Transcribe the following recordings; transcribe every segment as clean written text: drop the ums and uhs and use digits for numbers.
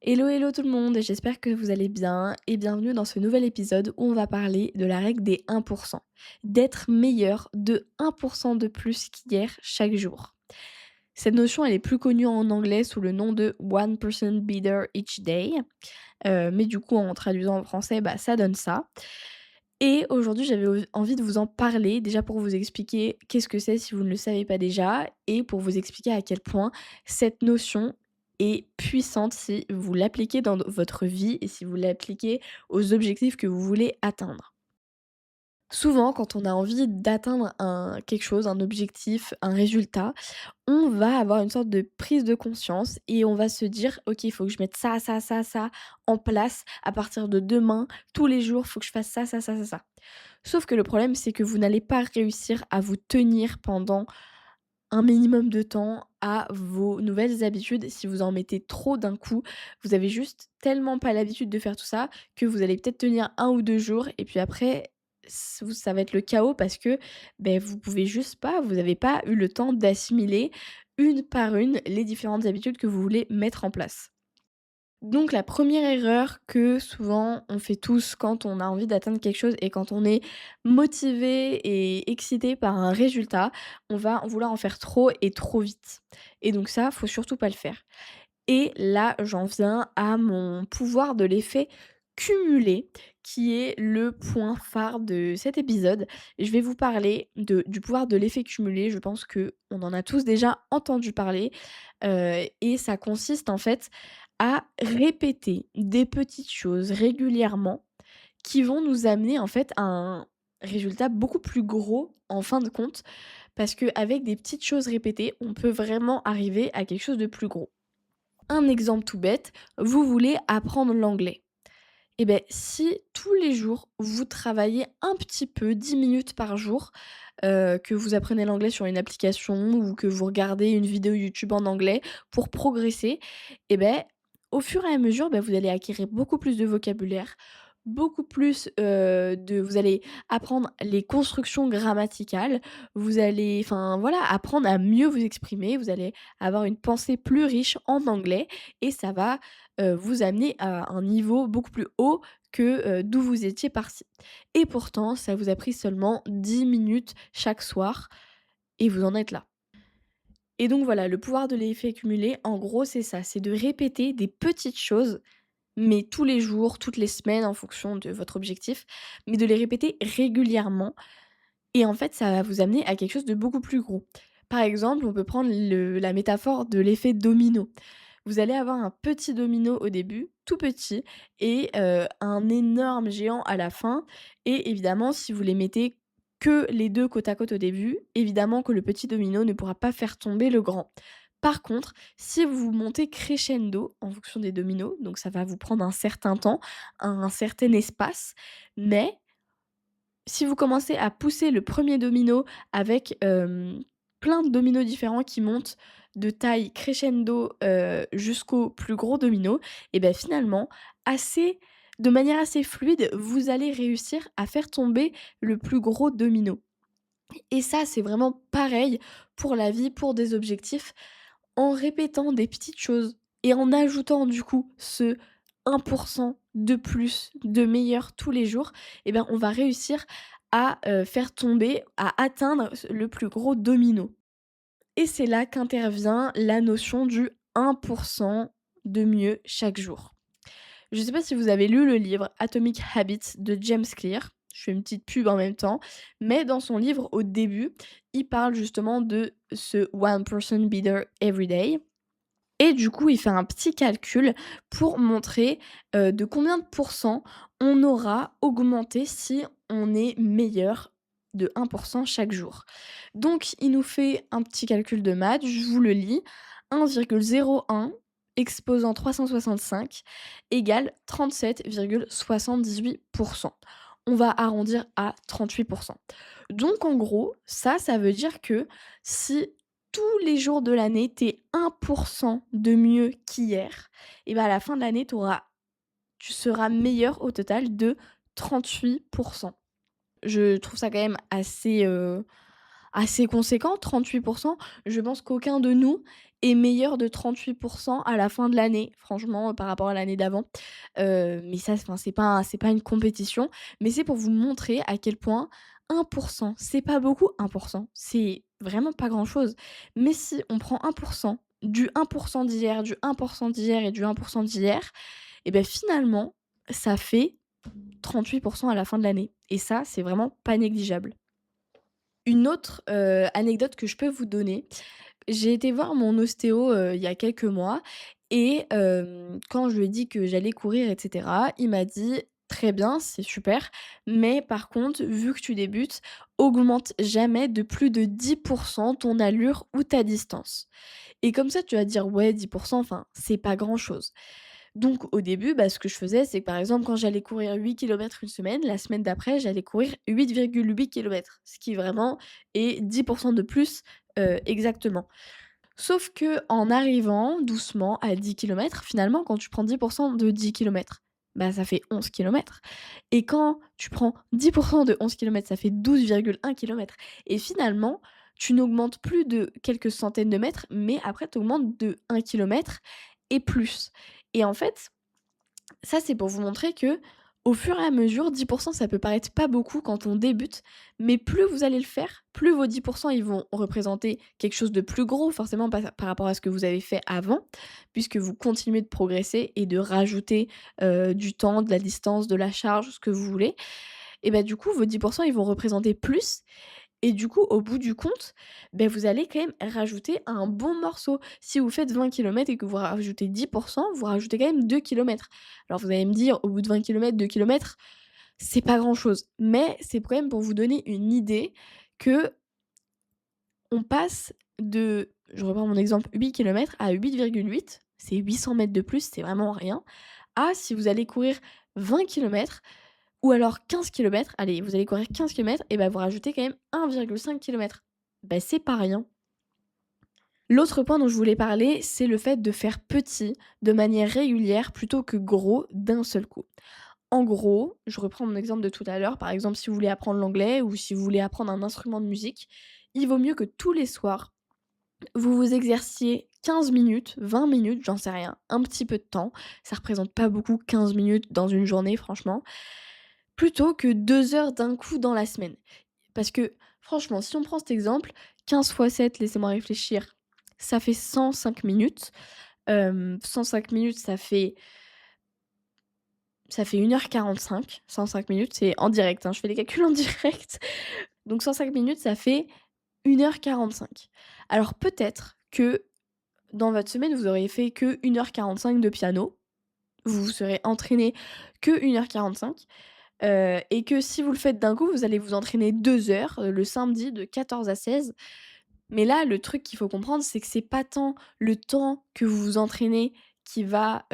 Hello, hello tout le monde, j'espère que vous allez bien et bienvenue dans ce nouvel épisode où on va parler de la règle des 1%. D'être meilleur de 1% de plus qu'hier chaque jour. Cette notion, elle est plus connue en anglais sous le nom de 1% better each day. Mais du coup, en traduisant en français, ça donne ça. Et aujourd'hui, j'avais envie de vous en parler, déjà pour vous expliquer qu'est-ce que c'est si vous ne le savez pas déjà, et pour vous expliquer à quel point cette notion est puissante si vous l'appliquez dans votre vie et si vous l'appliquez aux objectifs que vous voulez atteindre. Souvent, quand on a envie d'atteindre quelque chose, un objectif, un résultat, on va avoir une sorte de prise de conscience et on va se dire: «OK, il faut que je mette ça, ça, ça, ça en place à partir de demain, tous les jours, il faut que je fasse ça, ça, ça, ça, ça». Sauf que le problème, c'est que vous n'allez pas réussir à vous tenir pendant un minimum de temps à vos nouvelles habitudes si vous en mettez trop d'un coup. Vous avez juste tellement pas l'habitude de faire tout ça que vous allez peut-être tenir 1 ou 2 jours et puis après ça va être le chaos parce que, vous pouvez juste pas, vous avez pas eu le temps d'assimiler une par une les différentes habitudes que vous voulez mettre en place. Donc la première erreur que souvent on fait tous quand on a envie d'atteindre quelque chose et quand on est motivé et excité par un résultat, on va vouloir en faire trop et trop vite. Et donc ça, faut surtout pas le faire. Et là, j'en viens à mon pouvoir de l'effet cumulé, qui est le point phare de cet épisode. Je vais vous parler du pouvoir de l'effet cumulé. Je pense que on en a tous déjà entendu parler. Et ça consiste en fait à répéter des petites choses régulièrement qui vont nous amener en fait à un résultat beaucoup plus gros en fin de compte. Parce qu'avec des petites choses répétées, on peut vraiment arriver à quelque chose de plus gros. Un exemple tout bête, vous voulez apprendre l'anglais. Et ben si tous les jours vous travaillez un petit peu, 10 minutes par jour, que vous apprenez l'anglais sur une application ou que vous regardez une vidéo YouTube en anglais pour progresser, et ben au fur et à mesure, vous allez acquérir beaucoup plus de vocabulaire, beaucoup plus, vous allez apprendre les constructions grammaticales, vous allez enfin voilà, apprendre à mieux vous exprimer, vous allez avoir une pensée plus riche en anglais et ça va, vous amener à un niveau beaucoup plus haut que, d'où vous étiez parti. Et pourtant, ça vous a pris seulement 10 minutes chaque soir et vous en êtes là. Et donc voilà, le pouvoir de l'effet cumulé, en gros, c'est ça, c'est de répéter des petites choses, mais tous les jours, toutes les semaines en fonction de votre objectif, mais de les répéter régulièrement et en fait, ça va vous amener à quelque chose de beaucoup plus gros. Par exemple, on peut prendre la métaphore de l'effet domino. Vous allez avoir un petit domino au début, tout petit et un énorme géant à la fin et évidemment, si vous les mettez que les 2 côte à côte au début, évidemment que le petit domino ne pourra pas faire tomber le grand. Par contre, si vous montez crescendo en fonction des dominos, donc ça va vous prendre un certain temps, un certain espace, mais si vous commencez à pousser le premier domino avec, plein de dominos différents qui montent de taille crescendo, jusqu'au plus gros domino et finalement, assez de manière assez fluide, vous allez réussir à faire tomber le plus gros domino et ça, c'est vraiment pareil pour la vie, pour des objectifs. En répétant des petites choses et en ajoutant du coup ce 1% de plus, de meilleur tous les jours, on va réussir à, faire tomber, à atteindre le plus gros domino. Et c'est là qu'intervient la notion du 1% de mieux chaque jour. Je ne sais pas si vous avez lu le livre Atomic Habits de James Clear. Je fais une petite pub en même temps, mais dans son livre, au début, il parle justement de ce 1% better every day et du coup, il fait un petit calcul pour montrer, de combien de pourcents on aura augmenté si on est meilleur de 1% chaque jour. Donc il nous fait un petit calcul de maths, je vous le lis: 1,01 exposant 365 égale 37,78. On va arrondir à 38. Donc en gros, ça veut dire que si tous les jours de l'année, tu es 1% de mieux qu'hier, et à la fin de l'année, tu seras meilleur au total de 38. Je trouve ça quand même assez, assez conséquent, 38%. Je pense qu'aucun de nous est meilleur de 38% à la fin de l'année, franchement, par rapport à l'année d'avant. Mais ça, enfin, c'est pas une compétition, mais c'est pour vous montrer à quel point 1%, c'est pas beaucoup, 1%, c'est vraiment pas grand-chose. Mais si on prend 1%, du 1% d'hier, du 1% d'hier et du 1% d'hier, et ben finalement, ça fait 38% à la fin de l'année et ça, c'est vraiment pas négligeable. Une autre, anecdote que je peux vous donner, j'ai été voir mon ostéo, il y a quelques mois et quand je lui ai dit que j'allais courir et cetera, il m'a dit: «Très bien, c'est super, mais par contre, vu que tu débutes, augmente jamais de plus de 10% ton allure ou ta distance». Et comme ça, tu vas dire: «Ouais, 10%, enfin, c'est pas grand-chose». Donc au début, bah, ce que je faisais, c'est que, par exemple, quand j'allais courir 8 kilomètres une semaine, la semaine d'après, j'allais courir 8,8 kilomètres, ce qui vraiment est 10% de plus, exactement. Sauf que en arrivant doucement à 10 kilomètres, finalement, quand tu prends 10% de 10 kilomètres, bah, ça fait 11 kilomètres et quand tu prends 10% de 11 kilomètres, ça fait 12,1 kilomètres et finalement, tu n'augmentes plus de quelques centaines de mètres, mais après tu augmentes de 1 kilomètre et plus et en fait, ça, c'est pour vous montrer que, au fur et à mesure, 10%, ça peut paraître pas beaucoup quand on débute, mais plus vous allez le faire, plus vos 10%, ils vont représenter quelque chose de plus gros, forcément par rapport à ce que vous avez fait avant, puisque vous continuez de progresser et de rajouter, du temps, de la distance, de la charge, ce que vous voulez et bah, du coup, vos 10%, ils vont représenter plus et du coup, au bout du compte, beh, vous allez quand même rajouter un bon morceau. Si vous faites 20 kilomètres et que vous rajoutez 10%, vous rajoutez quand même 2 kilomètres. Alors vous allez me dire, au bout de 20 kilomètres, 2 kilomètres, c'est pas grand-chose. Mais c'est quand même pour vous donner une idée que on passe de, je reprends mon exemple, 8 kilomètres à 8,8, c'est 800 mètres de plus, c'est vraiment rien, à si vous allez courir 20 kilomètres ou alors 15 kilomètres, allez, vous allez courir 15 kilomètres et bah, vous rajoutez quand même 1,5 kilomètres. Bah, c'est pas rien. L'autre point dont je voulais parler, c'est le fait de faire petit de manière régulière plutôt que gros d'un seul coup. En gros, je reprends mon exemple de tout à l'heure, par exemple si vous voulez apprendre l'anglais ou si vous voulez apprendre un instrument de musique, il vaut mieux que tous les soirs, vous vous exerciez 15 minutes, 20 minutes, j'en sais rien, un petit peu de temps, ça représente pas beaucoup 15 minutes dans une journée franchement, plutôt que 2 heures d'un coup dans la semaine. Parce que franchement, si on prend cet exemple, 15 fois 7, laissez-moi réfléchir, ça fait 105 minutes. 105 minutes, ça fait 1h45. 105 minutes, c'est en direct, hein, je fais les calculs en direct. Donc 105 minutes, ça fait 1h45. Alors peut-être que dans votre semaine, vous auriez fait que 1h45 de piano. Vous vous serez entraîné que 1h45. Et que si vous le faites d'un coup, vous allez vous entraîner 2 heures, le samedi de 14 à 16. Mais là, le truc qu'il faut comprendre, c'est que c'est pas tant le temps que vous vous entraînez qui va,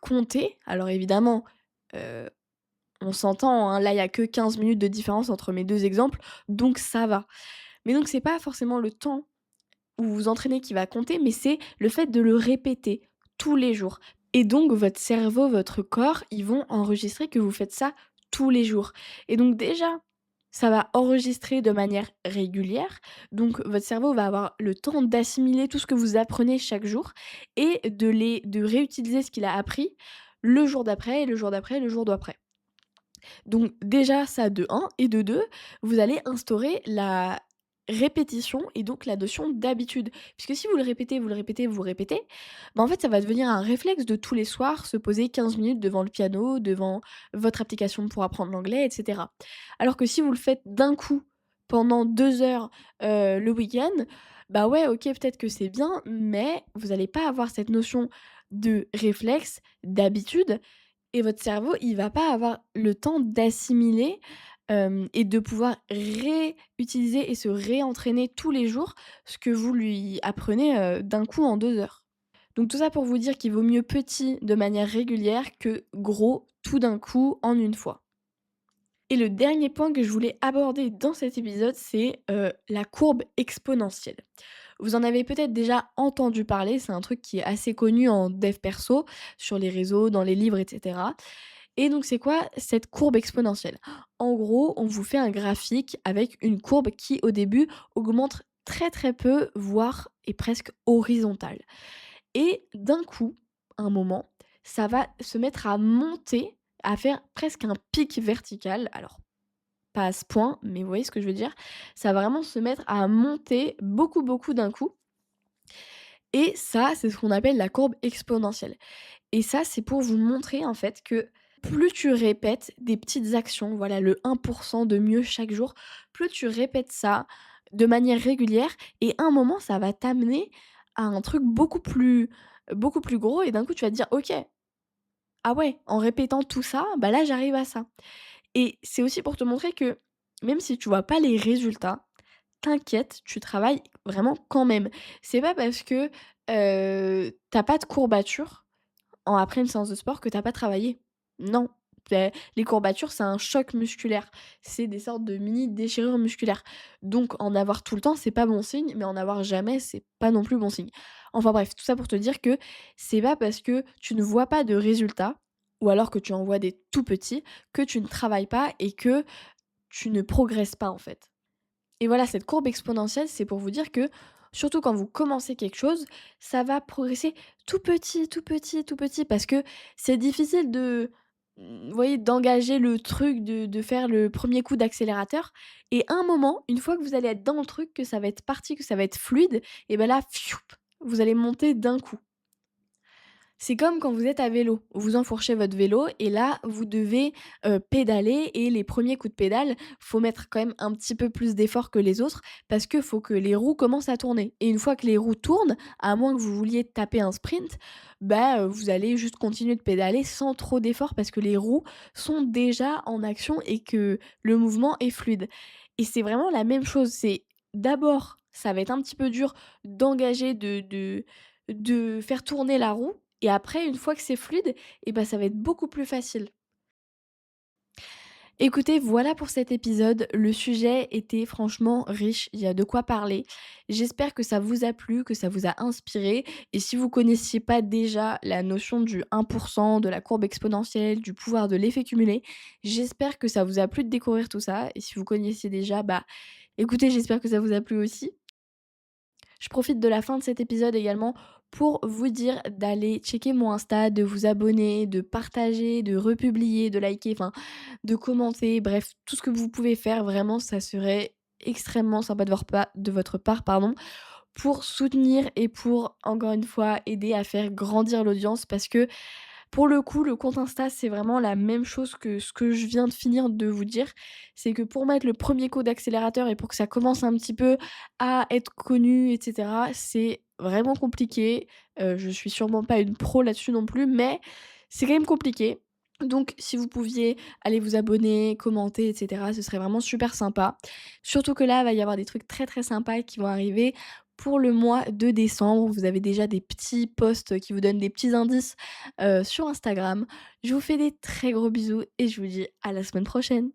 compter. Alors évidemment, heu, on s'entend, hein, là, il y a que 15 minutes de différence entre mes 2 exemples, donc ça va. Mais donc c'est pas forcément le temps où vous vous entraînez qui va compter, mais c'est le fait de le répéter tous les jours. Et donc votre cerveau, votre corps, ils vont enregistrer que vous faites ça tous les jours. Et donc déjà, ça va enregistrer de manière régulière. Donc votre cerveau va avoir le temps d'assimiler tout ce que vous apprenez chaque jour et de réutiliser ce qu'il a appris le jour d'après et le jour d'après et le jour d'après. Donc déjà ça de un et de 2, vous allez instaurer la répétition et donc la notion d'habitude. Puisque si vous le répétez, vous le répétez, vous répétez, bah, en fait ça va devenir un réflexe de tous les soirs se poser 15 minutes devant le piano, devant votre application pour apprendre l'anglais et cetera. Alors que si vous le faites d'un coup pendant 2 heures, le week-end, bah, ouais OK peut-être que c'est bien, mais vous allez pas avoir cette notion de réflexe, d'habitude et votre cerveau, il va pas avoir le temps d'assimiler, et de pouvoir réutiliser et se réentraîner tous les jours ce que vous lui apprenez, d'un coup en 2 heures. Donc tout ça pour vous dire qu'il vaut mieux petit de manière régulière que gros tout d'un coup en une fois. Et le dernier point que je voulais aborder dans cet épisode, c'est, la courbe exponentielle. Vous en avez peut-être déjà entendu parler, c'est un truc qui est assez connu en dev perso, sur les réseaux, dans les livres et cetera Et donc c'est quoi cette courbe exponentielle? En gros, on vous fait un graphique avec une courbe qui au début augmente très très peu, voire est presque horizontale. Et d'un coup, à un moment, ça va se mettre à monter, à faire presque un pic vertical. Alors pas à ce point, mais vous voyez ce que je veux dire? Ça va vraiment se mettre à monter beaucoup, beaucoup d'un coup et ça, c'est ce qu'on appelle la courbe exponentielle. Et ça, c'est pour vous montrer en fait que plus tu répètes des petites actions, voilà le 1 de mieux chaque jour, plus tu répètes ça de manière régulière et à un moment, ça va t'amener à un truc beaucoup plus gros et d'un coup, tu vas te dire: «OK, ah ouais, en répétant tout ça, bah là, j'arrive à ça». Et c'est aussi pour te montrer que même si tu vois pas les résultats, t'inquiète, tu travailles vraiment quand même. C'est pas parce que, tu pas de courbature après une séance de sport que t'as pas travaillé. Non, les courbatures, c'est un choc musculaire. C'est des sortes de mini déchirures musculaires. Donc en avoir tout le temps, c'est pas bon signe, mais en avoir jamais, c'est pas non plus bon signe. Enfin bref, tout ça pour te dire que c'est pas parce que tu ne vois pas de résultats, ou alors que tu en vois des tout petits, que tu ne travailles pas et que tu ne progresses pas en fait. Et voilà, cette courbe exponentielle, c'est pour vous dire que, surtout quand vous commencez quelque chose, ça va progresser tout petit, tout petit, tout petit, parce que c'est difficile vous voyez, d'engager le truc, de faire le premier coup d'accélérateur. Et à un moment, une fois que vous allez être dans le truc, que ça va être parti, que ça va être fluide, et ben là, fioup, vous allez monter d'un coup. C'est comme quand vous êtes à vélo. Vous enfourchez votre vélo et là, vous devez, pédaler et les premiers coups de pédale, faut mettre quand même un petit peu plus d'effort que les autres parce que faut que les roues commencent à tourner et une fois que les roues tournent, à moins que vous vouliez taper un sprint, bah, vous allez juste continuer de pédaler sans trop d'effort parce que les roues sont déjà en action et que le mouvement est fluide et c'est vraiment la même chose. C'est d'abord, ça va être un petit peu dur d'engager, de faire tourner la roue et après, une fois que c'est fluide, et ben ça va être beaucoup plus facile. Écoutez, voilà pour cet épisode. Le sujet était franchement riche, il y a de quoi parler. J'espère que ça vous a plu, que ça vous a inspiré. Et si vous connaissiez pas déjà la notion du 1%, de la courbe exponentielle, du pouvoir de l'effet cumulé, j'espère que ça vous a plu de découvrir tout ça. Et si vous connaissiez déjà, bah écoutez, j'espère que ça vous a plu aussi. Je profite de la fin de cet épisode également pour vous dire d'aller checker mon Insta, de vous abonner, de partager, de republier, de liker, enfin de commenter, bref, tout ce que vous pouvez faire, vraiment, ça serait extrêmement sympa de votre part, pardon, pour soutenir et pour, encore une fois, aider à faire grandir l'audience parce que pour le coup, le compte Insta, c'est vraiment la même chose que ce que je viens de finir de vous dire. C'est que pour mettre le premier coup d'accélérateur et pour que ça commence un petit peu à être connu et cetera, c'est vraiment compliqué. Je suis sûrement pas une pro là-dessus non plus, mais c'est quand même compliqué. Donc si vous pouviez aller vous abonner, commenter et cetera, ce serait vraiment super sympa. Surtout que là, il va y avoir des trucs très, très sympas qui vont arriver pour le mois de décembre. Vous avez déjà des petits posts qui vous donnent des petits indices sur Instagram. Je vous fais des très gros bisous et je vous dis à la semaine prochaine.